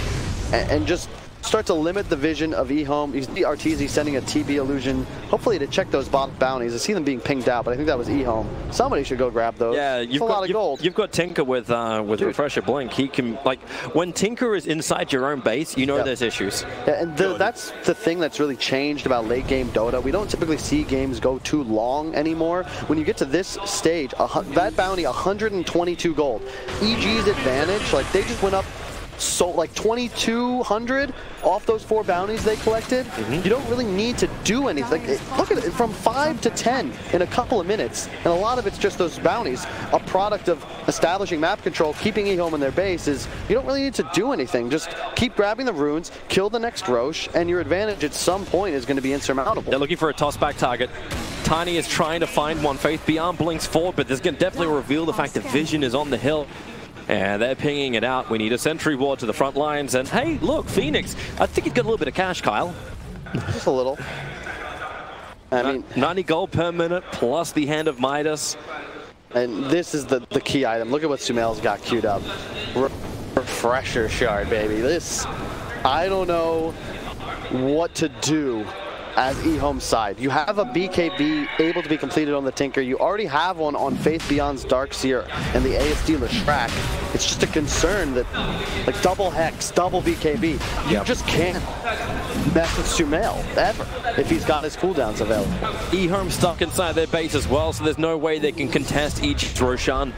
B: and just start to limit the vision of EHOME. You see Arteezy sending a TB illusion, hopefully to check those bottom bounties. I see them being pinged out, but I think that was EHOME. Somebody should go grab those.
A: Yeah, you've got gold. You've got Tinker with Refresher Blink. He can, like, when Tinker is inside your own base, you know there's issues.
B: Yeah, and that's the thing that's really changed about late game Dota. We don't typically see games go too long anymore. When you get to this stage, that bounty, 122 gold. EG's advantage, like, they just went up so like 2,200 off those 4 bounties they collected. You don't really need to do anything. Like, look at it, from 5 to 10 in a couple of minutes, and a lot of it's just those bounties. A product of establishing map control, keeping EHOME in their base is you don't really need to do anything. Just keep grabbing the runes, kill the next Roche, and your advantage at some point is going to be insurmountable.
A: They're looking for a toss-back target. Tiny is trying to find one. Faith Beyond blinks forward, but this is going to definitely reveal the fact that Vision is on the hill. And they're pinging it out. We need a sentry ward to the front lines. And hey, look, Phoenix. I think he's got a little bit of cash, Kyle.
B: Just a little. I mean,
A: 90 gold per minute plus the Hand of Midas.
B: And this is the key item. Look at what Sumail's got queued up. Refresher shard, baby. This, I don't know what to do as EHOME's side. You have a BKB able to be completed on the Tinker. You already have one on Faith Beyond's Darkseer and the ASD Leshrac. It's just a concern that, like, double Hex, double BKB, you just can't mess with Sumail, ever, if he's got his cooldowns available.
A: EHOME stuck inside their base as well, so there's no way they can contest each Roshan.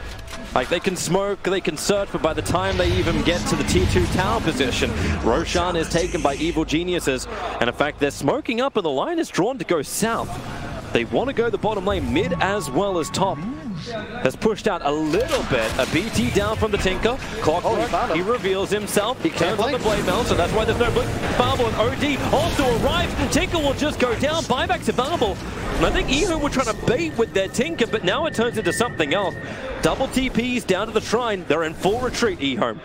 A: Like, they can smoke, they can search, but by the time they even get to the Tier 2 tower position, Roshan is taken by Evil Geniuses. And in fact, they're smoking up and the line is drawn to go south. They want to go the bottom lane, mid as well as top. Has pushed out a little bit. A BT down from the Tinker. Clockwork, he reveals himself. He turns on the Blade Mail, so that's why there's no blink. Barbel and OD also arrive. Tinker will just go down. Buyback to Barbel. And I think EHOME were trying to bait with their Tinker, but now it turns into something else. Double TPs down to the Shrine. They're in full retreat, EHOME.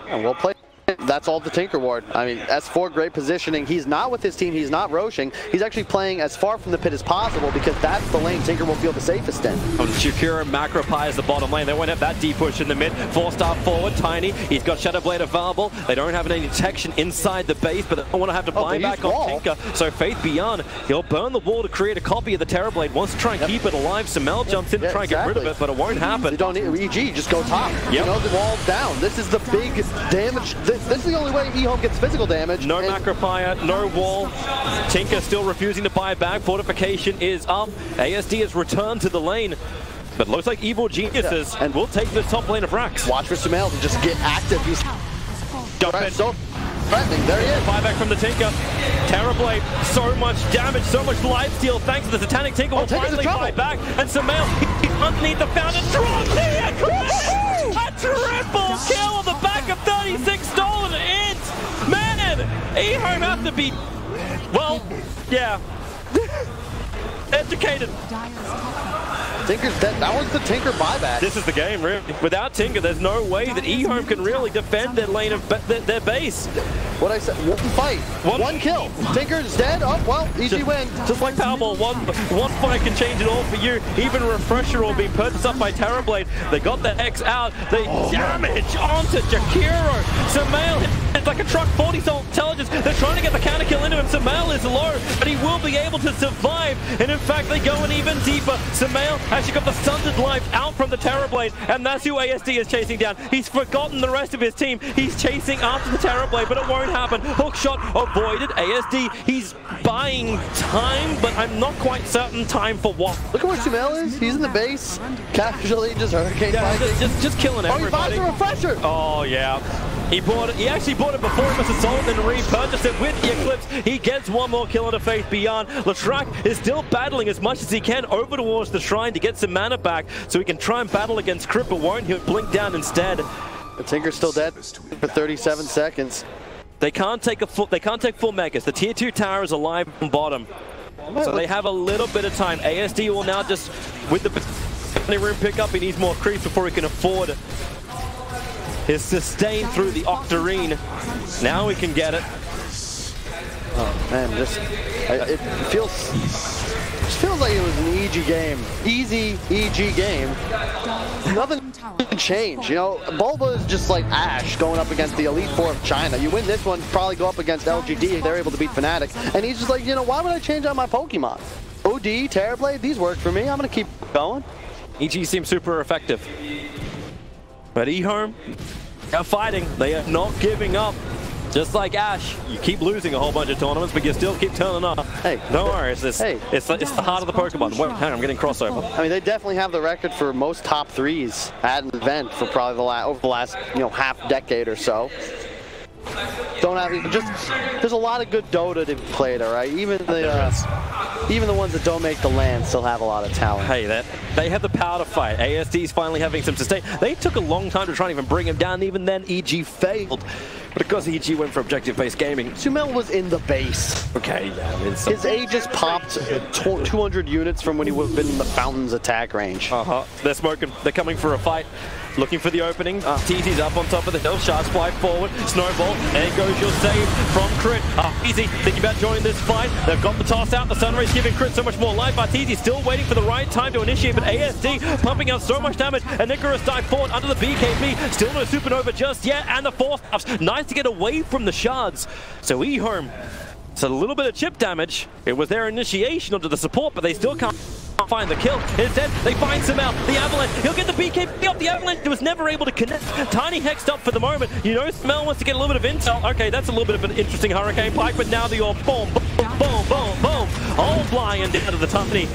B: And we'll play. That's all the Tinker ward. I mean, S4, great positioning. He's not with his team. He's not roshing. He's actually playing as far from the pit as possible because that's the lane Tinker will feel the safest in.
A: Shakira Macro pies the bottom lane. They won't have that deep push in the mid. 4-star forward, Tiny. He's got Shadow Blade available. They don't have any detection inside the base, but they don't want to have to buy back on Tinker. So Faith Beyond, he'll burn the wall to create a copy of the Terrorblade. Wants to try and keep it alive. Sumail jumps in to try and get rid of it, but it won't happen.
B: You don't need EG, just go top. You know, the wall's down. This is the big damage. This is the only way EHOME gets physical damage.
A: No Macropire, no wall. Tinker still refusing to buy back. Fortification is up. ASD has returned to the lane. But looks like Evil Geniuses and will take the top lane of Rax.
B: Watch for Sumail to just get active. He's so threatening. There he is.
A: Buyback from the Tinker. Terrorblade, so much damage, so much lifesteal thanks to the Satanic Tinker. Will finally buy back. And Sumail, he's underneath the fountain. Drop here! A triple kill on the back of 36 stolen hits! Man, EHOME have to be, well, yeah, educated.
B: Tinker's dead. That was the Tinker buyback.
A: This is the game, really. Without Tinker, there's no way that EHOME can really defend their lane of their base.
B: What I said, one fight, one kill. Tinker's dead. Oh, well, easy win.
A: Just like Powerball, one fight can change it all for you. Even Refresher will be purchased up by Terrorblade. They got the X out. They damage onto Jakiro. Sumail, it's like a truck, 40 intelligence. They're trying to get the counter kill into him. Sumail is low, but he will be able to survive. And in fact, they go in even deeper. Sumail actually got the stunted life out from the Terrorblade, and that's who ASD is chasing down. He's forgotten the rest of his team. He's chasing after the Terrorblade, but it won't happen. Hook shot avoided. ASD, he's buying time, but I'm not quite certain time for what.
B: Look at where Sumail is. He's in the base, casually just hurricane fighting.
A: Just killing everybody.
B: Oh, he buys a refresher.
A: Oh, yeah. He bought it. He actually bought it before he must have sold it and repurchased it with the Eclipse. He gets one more kill into Faith Beyond. Leshrac is still battling as much as he can over towards the Shrine to get some mana back so he can try and battle against Crip, but won't. He'll blink down instead.
B: The Tinker's still dead for 37 seconds.
A: They can't take full megas. The Tier 2 tower is alive from bottom. So they have a little bit of time. ASD will now just, with the room pickup, he needs more creeps before he can afford his sustain through the Octarine. Now he can get it.
B: Oh man, it feels feels like it was an EG game. Easy EG game. Nothing changed. You know, Bulba is just like Ash going up against the Elite Four of China. You win this one, probably go up against LGD if they're able to beat Fnatic. And he's just like, you know, why would I change out my Pokemon? OD, Terrorblade, these work for me. I'm going to keep going.
A: EG seems super effective. But EHOME are fighting. They are not giving up. Just like Ash, you keep losing a whole bunch of tournaments, but you still keep turning up.
B: Hey,
A: don't worry, it's the heart of the Pokemon. Wait, hang on, I'm getting crossover.
B: I mean, they definitely have the record for most top threes at an event for probably over the last, you know, half decade or so. Don't have there's a lot of good Dota to be played, all right? Even the ones that don't make the land still have a lot of talent.
A: Hey, they have the power to fight. ASD's finally having some sustain. They took a long time to try and even bring him down. Even then, EG failed. But of course, EG went for objective-based gaming.
B: Sumail was in the base.
A: Okay, yeah.
B: His Aegis popped 200 units from when he would have been in the Fountain's attack range.
A: They're smoking. They're coming for a fight. Looking for the opening. TZ's up on top of the hill. Shards fly forward. Snowball. There goes your save from Crit. Easy thinking about joining this fight. They've got the toss out. The Sunray's giving Crit so much more life. TZ still waiting for the right time to initiate, but ASD pumping out so much damage. And Icarus dive forward under the BKB. Still no supernova just yet. And the force ups. Nice to get away from the shards. So EHOME, it's a little bit of chip damage. It was their initiation onto the support, but they still can't find the kill. Instead, they find Sumail, the Avalanche. He'll get the BKB up. The Avalanche was never able to connect. Tiny hexed up for the moment. You know, Sumail wants to get a little bit of intel. Okay, that's a little bit of an interesting Hurricane Pike, but now the orb, boom, boom, boom, boom, boom. All flying down to the Tiny.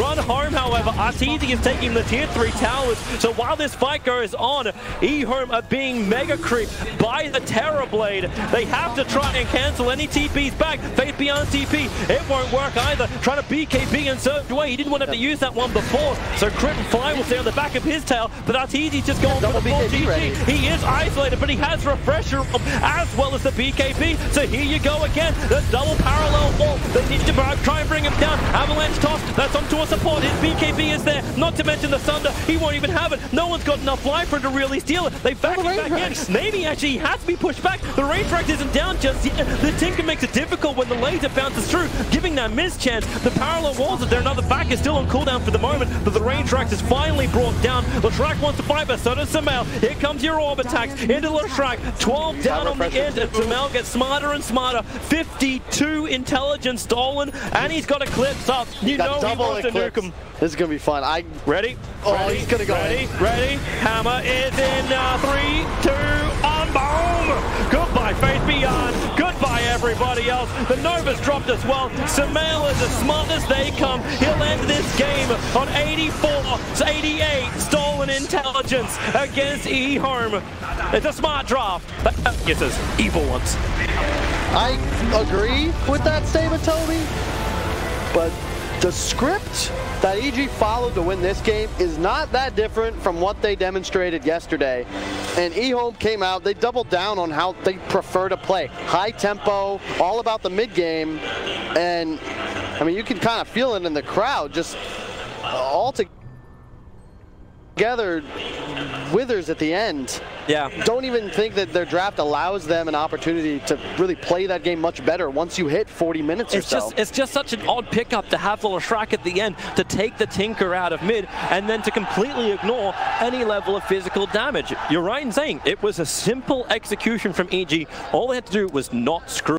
A: Run home, however. RTZ is taking the tier 3 towers. So while this fight goes on, EHOME are being mega creeped by the Terrorblade. They have to try and cancel any TPs back. Faith Beyond TP, it won't work either. Trying to BKB in certain way. He didn't want to use that one before, so Crit and Fly will stay on the back of his tail, but RTZ's just going for the full GG. He is isolated, but he has Refresher as well as the BKB, so here you go again, the double parallel wall. They need to try and bring him down. Avalanche toss, that's onto a support. His BKB is there, not to mention the Thunder. He won't even have it. No one's got enough life for him to really steal it. They back him back in. Maybe actually he has to be pushed back. The range rack isn't down just yet. The Tinker makes it difficult when the laser bounces through, giving that miss chance. The parallel walls, if they're another back, is still on cooldown for the moment, but the range rack is finally brought down. Leshrac wants to fight, but so does Sumail. Here comes your orb attacks into Leshrac. 12 down on the end, and Sumail gets smarter and smarter. 52 intelligence stolen, and he's got Eclipse up. You know he wants to nuke him.
B: This is going to be fun.
A: Ready?
B: Oh,
A: ready,
B: he's going to go
A: Ready? Hammer is in 3, 2, and boom! Goodbye, Faith Beyond. Goodbye, everybody else. The Nova's dropped as well. Sumail is as smart as they come. He'll end this game on 88 stolen intelligence against EHOME. It's a smart draft. It's as evil ones.
B: I agree with that statement, Toby, but the script that EG followed to win this game is not that different from what they demonstrated yesterday. And EHOME came out, they doubled down on how they prefer to play. High tempo, all about the mid game. And I mean, you can kind of feel it in the crowd, just all together withers at the end.
A: Yeah.
B: Don't even think that their draft allows them an opportunity to really play that game much better once you hit 40 minutes or so.
A: It's just such an odd pickup to have the Leshrac at the end to take the Tinker out of mid and then to completely ignore any level of physical damage. You're right in saying it was a simple execution from EG. All they had to do was not screw